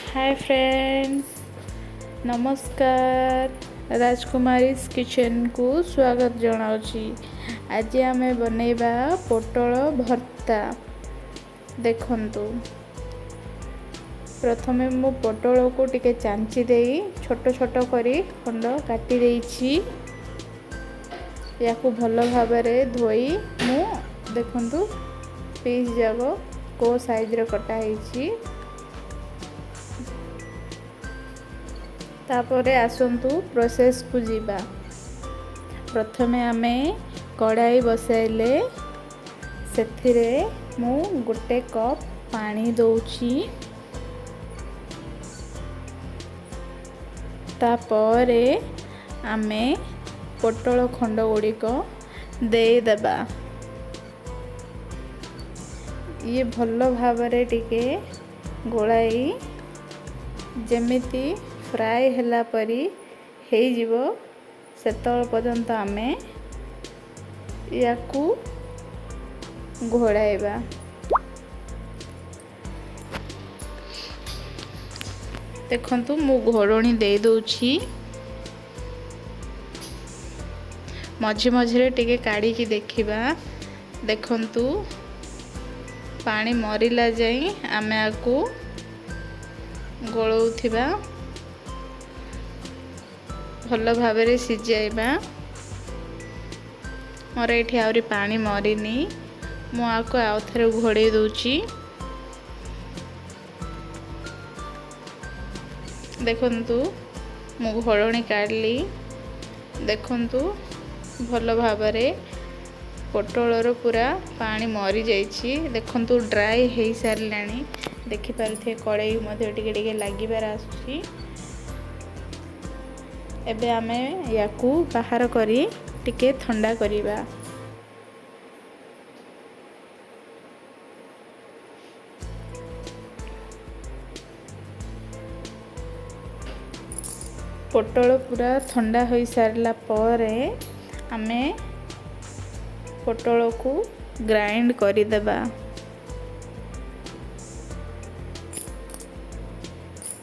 Hi friends, नमस्कार। राजकुमारीज kitchen को स्वागत जनाऊँगी। आज आमे बनैबा पोटल भर्ता। देखंतु प्रथमे मु पोटल को टिके चांची देई छोट छोट करी खंड काटी देइछि। याकू भल भाबरे धोई मु देखंतु पीस जागो को साइज रे कटा ହେଇछि। तापरे आसंतु प्रोसेस को जीवा। प्रथमे आमे कढ़ाई बसाइले सेथिरे मु गोटे कप पानी दउछि। तापरे आमे पोटल खंड गुड़िक दे देबा। ये भल भाबरे टिके गोलाई जेमिति फ्राए हैला परी हे जीवो सेतल पर्यंत आमे याकू घोड़ाइबा। देखंतु मु घोड़णी दे दउछि। मझे मझे टिके काढ़ी की देखिबा। देखंतु पानी मरिला जाई आमे आकू गोलौथिबा। भल भाबरे सिजाइबा। मोर एठी आउरी पानी मरिनी। मु आको आउ थरे घोड़े दउछि। देखंतु मु घोड़णी काढली। देखंतु भल भाबरे पोटलर पूरा पानी मरी जाइछि। देखंतु ड्राई हेई सारलानी। देखि पारथे कड़ाई मध्ये टिके टिके लागिबार आसुछि। एबे आमे याकू बाहर करी टिके ठंडा करिबा। पोटल पूरा ठंडा होई सारला परे आमे पोटल को ग्राइंड करी देबा।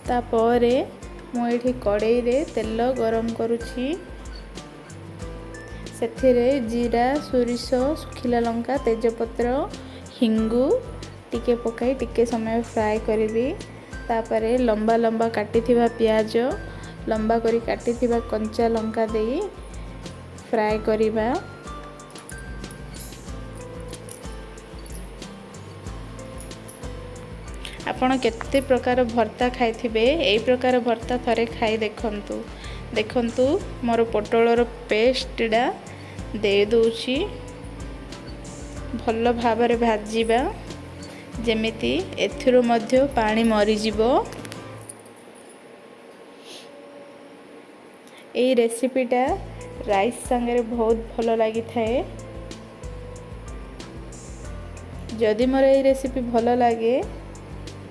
तापरे मु एठी कड़ाई रे तेल गरम करूछि। सेथिरे जीरा, सोरिष, सुखिला लंका, तेजपत्र, हिंगु टिके पकाई टिके समय फ्राए करिबी। तापरे लंबा लंबा काटिथिबा प्याज, लंबा करी काटिथिबा कंचा लंका देई फ्राए करिबा। आपण केते प्रकार भर्ता खाइथिबे, एई प्रकार भर्ता थरे खाई देखंतु। देखंतु मोर पोटलर पेस्टडा दे दउछि। भल भाबरे भाजीबा जेमिति एथिरो मध्य पानी मरि जिवो। एई रेसिपीटा राइस संगे बहुत भल लागि थाए। जदि मोर एई रेसिपी भल लागे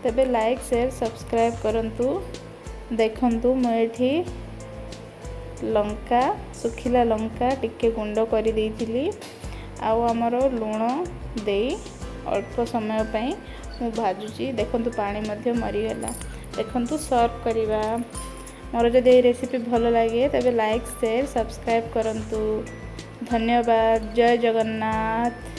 तबे लाइक शेयर सब्सक्राइब करंतु। देखंतु मु एठी लंका सुखिला लंका टिके गुंड करी देइथिली। आउ हमरो लूण देई अल्प समय पई मु भाजुची। देखंतु पानी मध्य मरी गला। देखंतु सर्व करिवा। मोर जदि एई रेसिपी भल लागे तबे लाइक शेयर सब्सक्राइब करंतु। धन्यवाद। जय जगन्नाथ।